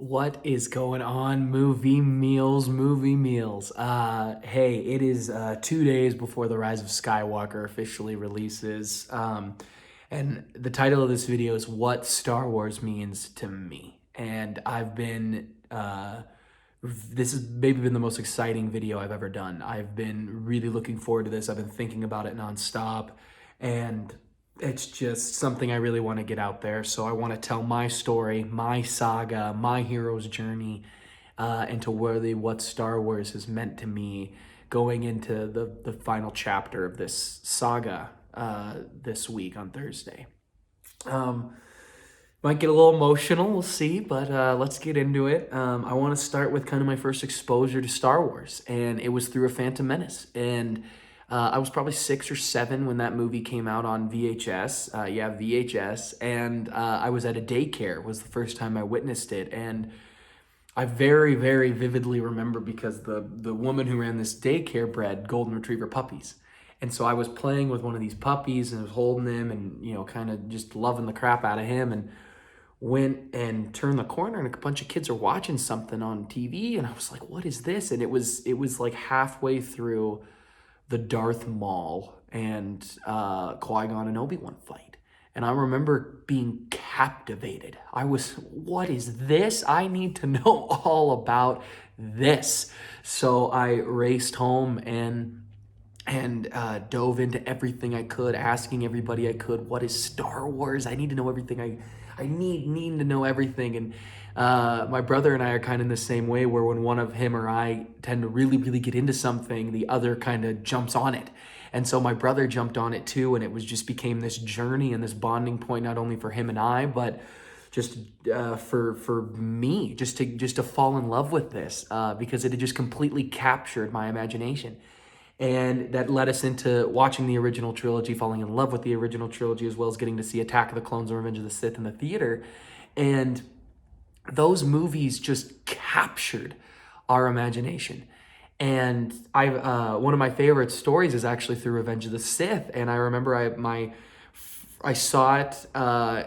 What is going on, movie meals, movie meals? Hey, it is 2 days before The Rise of Skywalker officially releases. And the title of this video is What Star Wars Means to Me. And this has maybe been the most exciting video I've ever done. I've been really looking forward to this. I've been thinking about it nonstop. And it's just something I really want to get out there. So I want to tell my story, my saga, my hero's journey, into really what Star Wars has meant to me going into the final chapter of this saga this week on Thursday. Um, Might get a little emotional, we'll see, but let's get into it. I want to start with kind of my first exposure to Star Wars, and it was through A Phantom Menace. And I was probably 6 or 7 when that movie came out on VHS. VHS. And I was at a daycare, was the first time I witnessed it. And I very, very vividly remember because the woman who ran this daycare bred golden retriever puppies. And so I was playing with one of these puppies and I was holding him and, kind of just loving the crap out of him. And went and turned the corner and a bunch of kids are watching something on TV and I was like, what is this? And it was like halfway through the Darth Maul and Qui-Gon and Obi-Wan fight. And I remember being captivated. What is this? I need to know all about this. So I raced home and dove into everything I could, asking everybody I could, what is Star Wars? I need to know everything. I need to know everything. And my brother and I are kind of in the same way where when one of him or I tend to really, really get into something, the other kind of jumps on it. And so my brother jumped on it too, and it was just became this journey and this bonding point, not only for him and I, but just for me, just to fall in love with this because it had just completely captured my imagination. And that led us into watching the original trilogy, falling in love with the original trilogy, as well as getting to see Attack of the Clones and Revenge of the Sith in the theater. And those movies just captured our imagination. And one of my favorite stories is actually through Revenge of the Sith. And I remember I saw it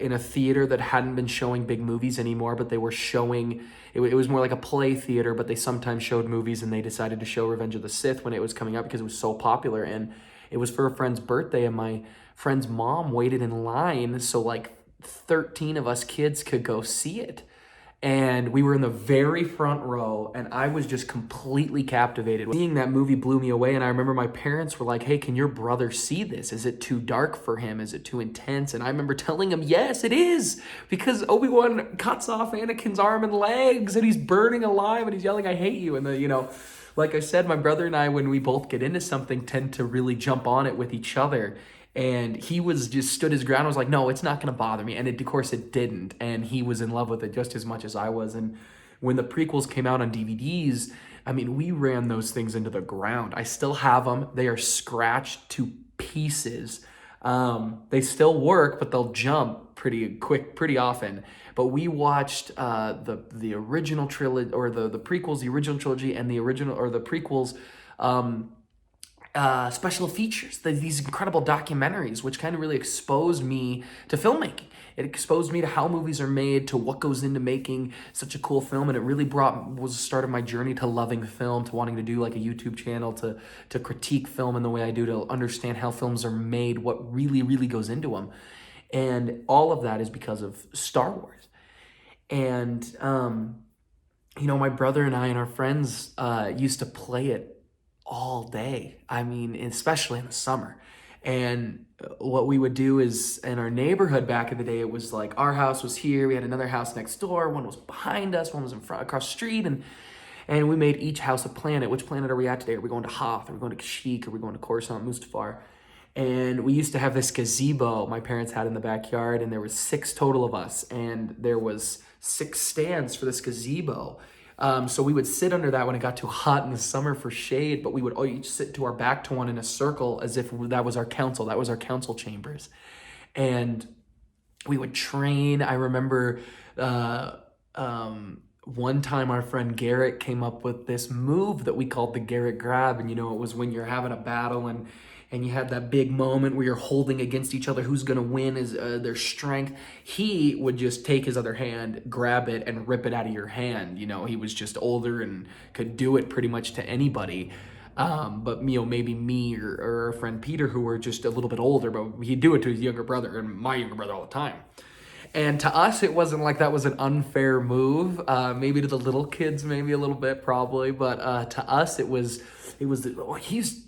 in a theater that hadn't been showing big movies anymore, but they were showing, it was more like a play theater, but they sometimes showed movies, and they decided to show Revenge of the Sith when it was coming out because it was so popular. And it was for a friend's birthday, and my friend's mom waited in line so like 13 of us kids could go see it. And we were in the very front row, and I was just completely captivated. Seeing that movie blew me away, and I remember my parents were like, hey, can your brother see this? Is it too dark for him? Is it too intense? And I remember telling him, yes, it is, because Obi-Wan cuts off Anakin's arm and legs, and he's burning alive, and he's yelling, I hate you. And like I said, my brother and I, when we both get into something, tend to really jump on it with each other. And he was just stood his ground. I was like, no, it's not going to bother me. And of course it didn't. And he was in love with it just as much as I was. And when the prequels came out on DVDs, I mean, we ran those things into the ground. I still have them. They are scratched to pieces. They still work, but they'll jump pretty quick, pretty often. But we watched the original trilogy, or the prequels, the original trilogy, and the original, or the prequels, special features, these incredible documentaries, which kind of really exposed me to filmmaking. It exposed me to how movies are made, to what goes into making such a cool film, and it really was the start of my journey to loving film, to wanting to do like a YouTube channel, to critique film in the way I do, to understand how films are made, what really, really goes into them. And all of that is because of Star Wars. And, my brother and I and our friends used to play it all day. I mean, especially in the summer. And what we would do is, in our neighborhood back in the day, it was like our house was here, we had another house next door, one was behind us, one was in front, across the street, and we made each house a planet. Which planet are we at today? Are we going to Hoth? Are we going to Kashyyyk? Are we going to Coruscant, Mustafar? And we used to have this gazebo my parents had in the backyard, and there was 6 total of us, and there was 6 stands for this gazebo. So we would sit under that when it got too hot in the summer for shade, but we would all each sit to our back to one in a circle as if that was our council. That was our council chambers. And we would train. I remember one time our friend Garrett came up with this move that we called the Garrett grab. And, it was when you're having a battle and and you had that big moment where you're holding against each other, who's gonna win is their strength. He would just take his other hand, grab it, and rip it out of your hand. You know, he was just older and could do it pretty much to anybody. But you know, maybe me or our friend Peter, who were just a little bit older, but he'd do it to his younger brother and my younger brother all the time. And to us, it wasn't like that was an unfair move. Maybe to the little kids, maybe a little bit, probably. But to us, oh, he's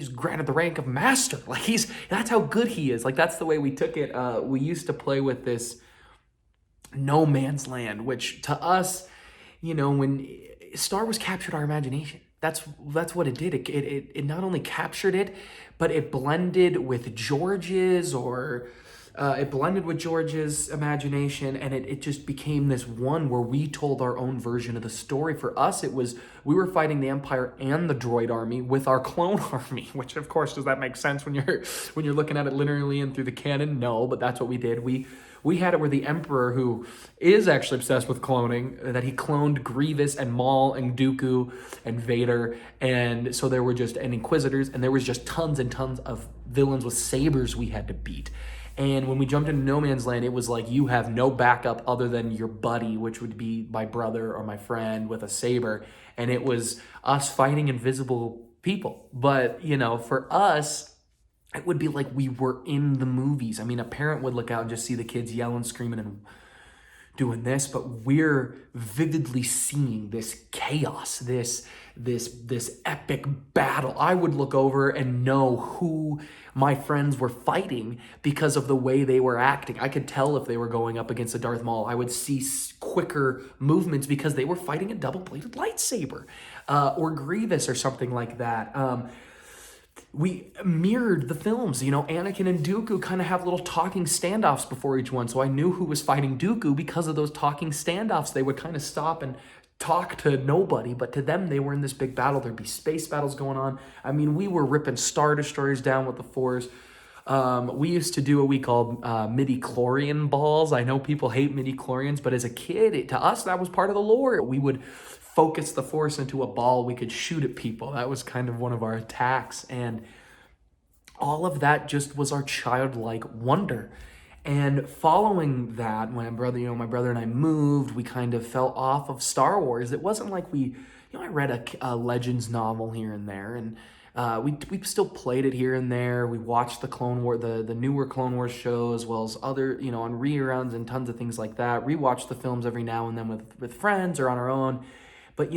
granted the rank of master. Like that's how good he is. Like that's the way we took it. We used to play with this no man's land, which to us, you know, when Star Wars captured our imagination. That's what it did. It not only captured it, but it blended with George's imagination, and it just became this one where we told our own version of the story. For us, it was we were fighting the Empire and the droid army with our clone army, which of course, does that make sense when you're looking at it linearly and through the canon? No, but that's what we did. We had it where the Emperor, who is actually obsessed with cloning, that he cloned Grievous and Maul and Dooku and Vader, and so there were and Inquisitors, and there was just tons and tons of villains with sabers we had to beat. And when we jumped into No Man's Land, it was like you have no backup other than your buddy, which would be my brother or my friend with a saber, and it was us fighting invisible people. But, you know, for us, it would be like we were in the movies. I mean, a parent would look out and just see the kids yelling, screaming, and doing this, but we're vividly seeing this chaos, this epic battle. I would look over and know who my friends were fighting because of the way they were acting. I could tell if they were going up against a Darth Maul. I would see quicker movements because they were fighting a double-bladed lightsaber, or Grievous or something like that. We mirrored the films. You know, Anakin and Dooku kind of have little talking standoffs before each one. So I knew who was fighting Dooku because of those talking standoffs. They would kind of stop and talk to nobody, but to them, they were in this big battle. There'd be space battles going on. I mean, we were ripping Star Destroyers down with the Force. We used to do what we called midi-chlorian balls. I know people hate midi-chlorians, but as a kid, to us, that was part of the lore. We would focus the Force into a ball. We could shoot at people. That was kind of one of our attacks. And all of that just was our childlike wonder. And following that, my brother and I moved, we kind of fell off of Star Wars. It wasn't like I read a Legends novel here and there, and we still played it here and there. We watched the Clone War, the newer Clone Wars show, as well as other, on reruns and tons of things like that. Rewatch the films every now and then with friends or on our own. But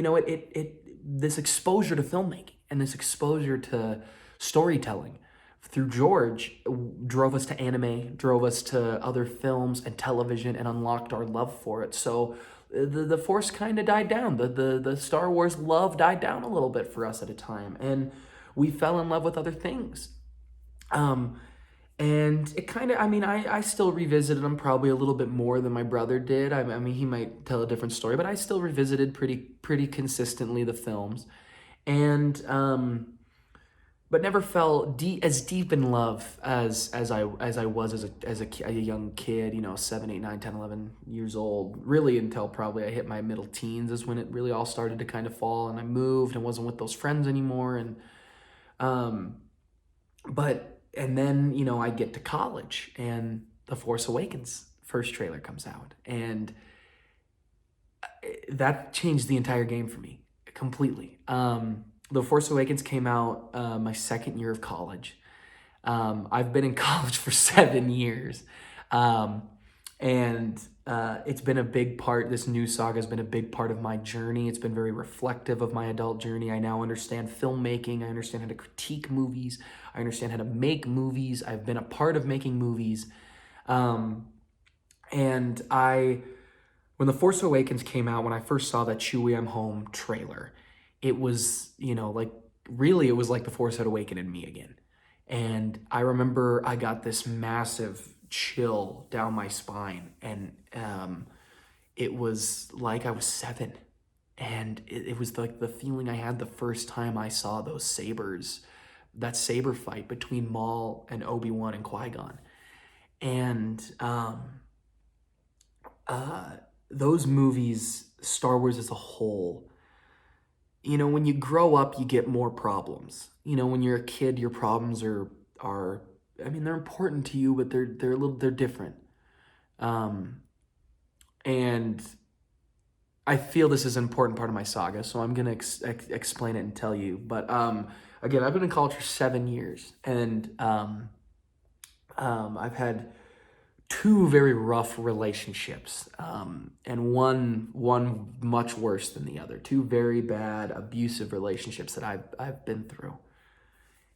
this exposure to filmmaking and this exposure to storytelling through George drove us to anime, drove us to other films and television, and unlocked our love for it. So the Force kind of died down. The Star Wars love died down a little bit for us at a time, and we fell in love with other things. And it kind of, I still revisited them probably a little bit more than my brother did. I mean, he might tell a different story, but I still revisited pretty consistently the films, and but never fell as deep in love as I was as a young kid. 7, 8, 9, 10, 11 years old. Really until probably I hit my middle teens is when it really all started to kind of fall, and I moved and wasn't with those friends anymore, and and then, I get to college and The Force Awakens first trailer comes out, and that changed the entire game for me completely. The Force Awakens came out my second year of college. I've been in college for 7 years, and it's been a big part. This new saga has been a big part of my journey. It's been very reflective of my adult journey. I now understand filmmaking. I understand how to critique movies. I understand how to make movies. I've been a part of making movies. When The Force Awakens came out, when I first saw that Chewie I'm Home trailer, it was, really it was like the Force had awakened in me again. And I remember I got this massive chill down my spine, and it was like I was 7. And it was like the feeling I had the first time I saw those sabers, that saber fight between Maul and Obi-Wan and Qui-Gon. And those movies, Star Wars as a whole, when you grow up, you get more problems. When you're a kid, your problems are I mean, they're important to you, but they're different. Um, and I feel this is an important part of my saga, so I'm gonna explain it and tell you. But again, I've been in college for 7 years, and I've had two very rough relationships, and one much worse than the other. Two very bad, abusive relationships that I've been through.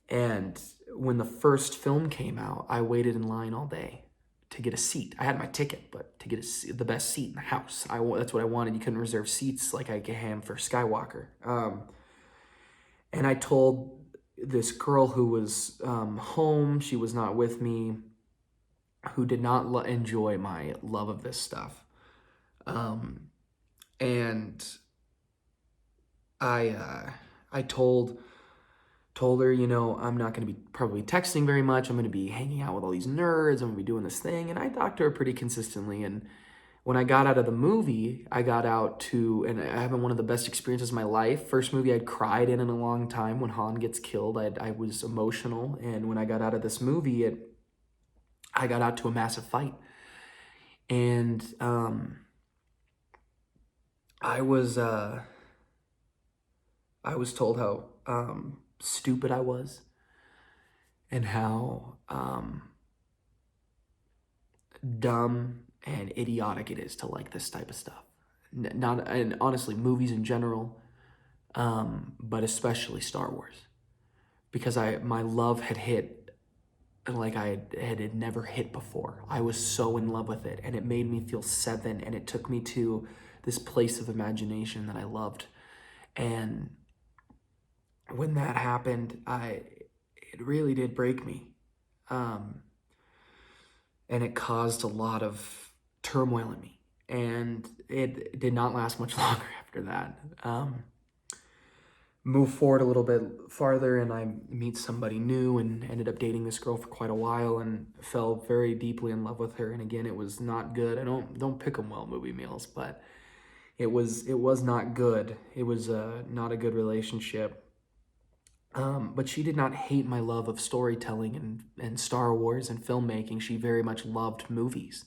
And when the first film came out, I waited in line all day to get a seat. I had my ticket, but to get the best seat in the house, that's what I wanted. You couldn't reserve seats like I can for Skywalker. And I told this girl who was home, she was not with me, who did not enjoy my love of this stuff. And I told her, I'm not going to be probably texting very much. I'm going to be hanging out with all these nerds. I'm going to be doing this thing. And I talked to her pretty consistently. And when I got out of the movie, I got out and I had one of the best experiences of my life. First movie I'd cried in a long time. When Han gets killed, I was emotional. And when I got out of this movie, I got out to a massive fight. And I was told how stupid I was, and how dumb and idiotic it is to like this type of stuff. And honestly, movies in general, but especially Star Wars, because my love had hit like I had never hit before. I was so in love with it, and it made me feel 7, and it took me to this place of imagination that I loved. And when that happened, it really did break me. And it caused a lot of turmoil in me. And it did not last much longer after that. Move forward a little bit farther, and I meet somebody new, and ended up dating this girl for quite a while, and fell very deeply in love with her. And again, it was not good. I don't pick them well, movie meals, but it was not good. It was not a good relationship. But she did not hate my love of storytelling and Star Wars and filmmaking. She very much loved movies.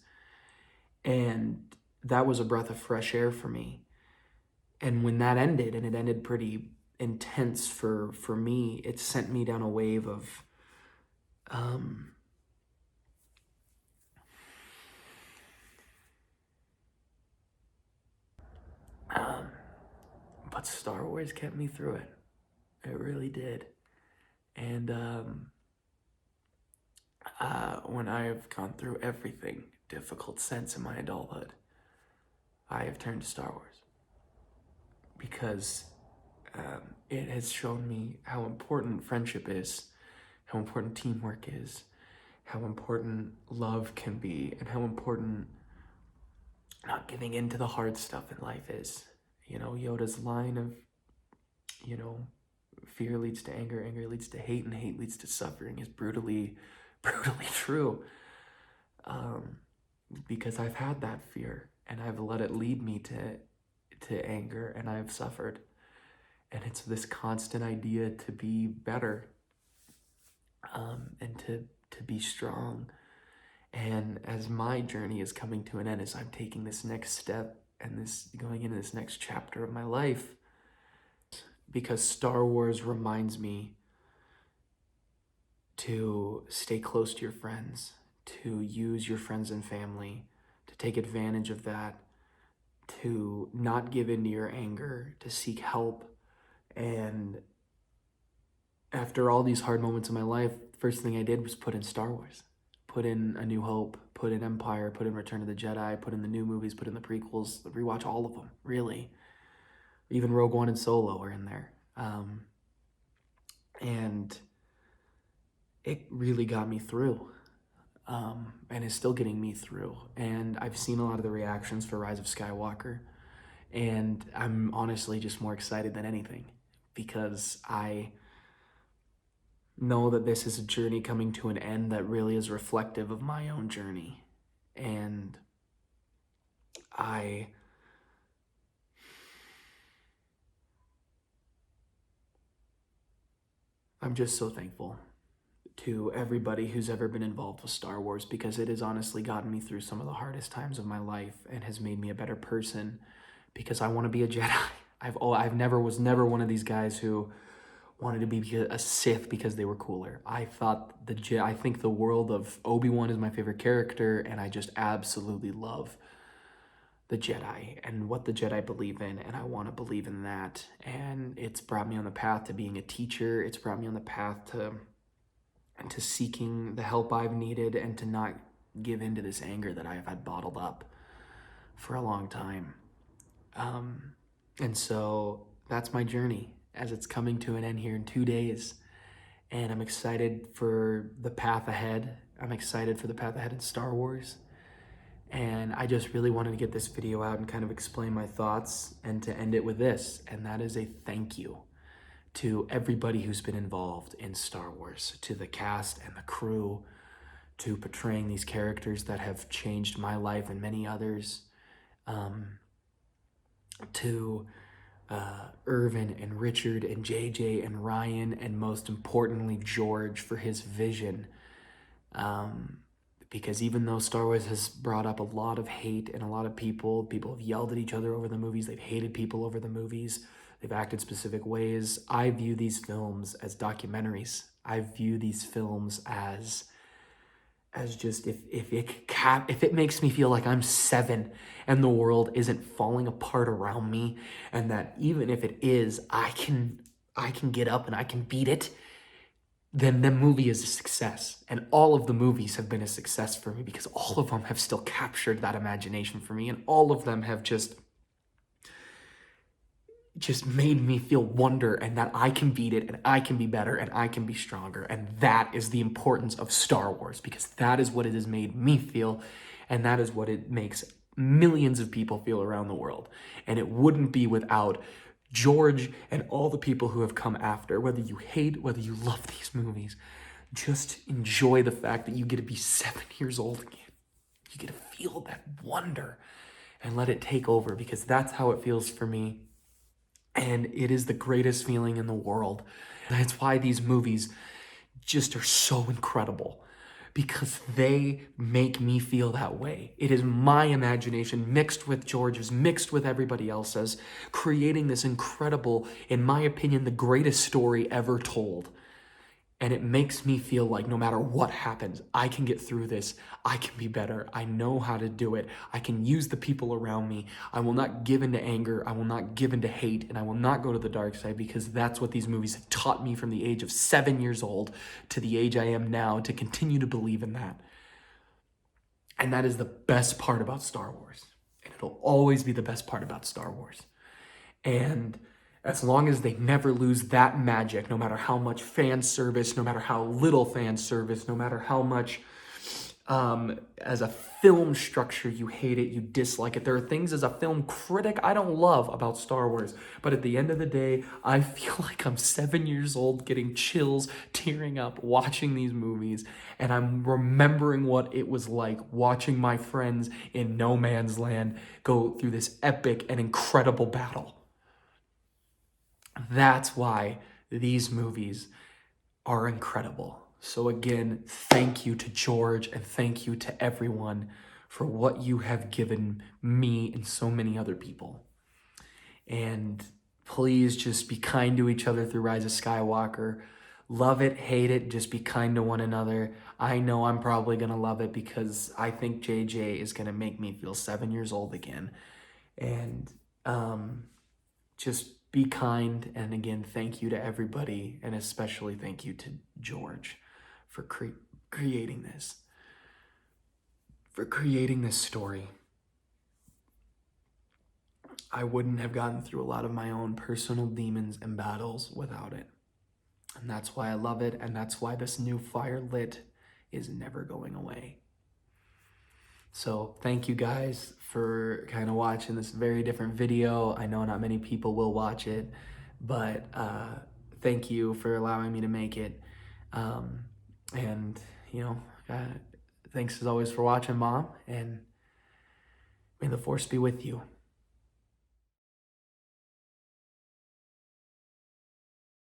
And that was a breath of fresh air for me. And when that ended, and it ended pretty intense for me, it sent me down a wave of but Star Wars kept me through it. It really did. And when I have gone through everything difficult since in my adulthood, I have turned to Star Wars, because it has shown me how important friendship is, how important teamwork is, how important love can be, and how important not giving in to the hard stuff in life is. Yoda's line of, fear leads to anger, anger leads to hate, and hate leads to suffering is brutally true. Because I've had that fear, and I've let it lead me to anger, and I've suffered. And it's this constant idea to be better, and to be strong. And as my journey is coming to an end, as I'm taking this next step and going into this next chapter of my life, because Star Wars reminds me to stay close to your friends, to use your friends and family, to take advantage of that, to not give in to your anger, to seek help. And after all these hard moments in my life, the first thing I did was put in Star Wars. Put in A New Hope, put in Empire, put in Return of the Jedi, put in the new movies, put in the prequels, rewatch all of them, really. Even Rogue One and Solo are in there. And it really got me through, and is still getting me through. And I've seen a lot of the reactions for Rise of Skywalker, and I'm honestly just more excited than anything, because I know that this is a journey coming to an end that really is reflective of my own journey. And I'm just so thankful to everybody who's ever been involved with Star Wars, because it has honestly gotten me through some of the hardest times of my life and has made me a better person, because I want to be a Jedi. Was never one of these guys who wanted to be a Sith because they were cooler. I think the world of Obi-Wan is my favorite character, and I just absolutely love the Jedi and what the Jedi believe in, and I want to believe in that. And it's brought me on the path to being a teacher. It's brought me on the path to seeking the help I've needed, and to not give in to this anger that I have had bottled up for a long time. And so that's my journey, as it's coming to an end here in 2 days. And I'm excited for the path ahead. I'm excited for the path ahead in Star Wars. And I just really wanted to get this video out and kind of explain my thoughts, and to end it with this, and that is a thank you to everybody who's been involved in Star Wars, to the cast and the crew, to portraying these characters that have changed my life and many others, to Irvin and Richard and JJ and Ryan, and most importantly George, for his vision. Because even though Star Wars has brought up a lot of hate, and a lot of people have yelled at each other over the movies, they've hated people over the movies, they've acted specific ways, I view these films as documentaries. I view these films as just, if it makes me feel like I'm 7 and the world isn't falling apart around me, and that even if it is, I can get up and I can beat it, then the movie is a success. And all of the movies have been a success for me, because all of them have still captured that imagination for me, and all of them have just made me feel wonder, and that I can beat it, and I can be better, and I can be stronger. And that is the importance of Star Wars, because that is what it has made me feel, and that is what it makes millions of people feel around the world. And it wouldn't be without George and all the people who have come after. Whether you hate, whether you love these movies, just enjoy the fact that you get to be 7 years old again. You get to feel that wonder and let it take over, because that's how it feels for me. And it is the greatest feeling in the world. That's why these movies just are so incredible, because they make me feel that way. It is my imagination mixed with George's, mixed with everybody else's, creating this incredible, in my opinion, the greatest story ever told. And it makes me feel like no matter what happens, I can get through this. I can be better. I know how to do it. I can use the people around me. I will not give in to anger. I will not give in to hate. And I will not go to the dark side, because that's what these movies have taught me from the age of 7 years old to the age I am now, to continue to believe in that. And that is the best part about Star Wars. And it'll always be the best part about Star Wars. And as long as they never lose that magic, no matter how much fan service, no matter how little fan service, no matter how much as a film structure you hate it, you dislike it. There are things as a film critic I don't love about Star Wars, but at the end of the day, I feel like I'm 7 years old getting chills, tearing up, watching these movies, and I'm remembering what it was like watching my friends in No Man's Land go through this epic and incredible battle. That's why these movies are incredible. So again, thank you to George, and thank you to everyone for what you have given me and so many other people. And please just be kind to each other through Rise of Skywalker. Love it, hate it, just be kind to one another. I know I'm probably going to love it, because I think JJ is going to make me feel 7 years old again. And just be kind. And again, thank you to everybody, and especially thank you to George for creating this story. I wouldn't have gotten through a lot of my own personal demons and battles without it. And that's why I love it, and that's why this new fire lit is never going away. So thank you guys for kind of watching this very different video. I know not many people will watch it, but thank you for allowing me to make it. And, you know, thanks as always for watching, Mom, and may the Force be with you.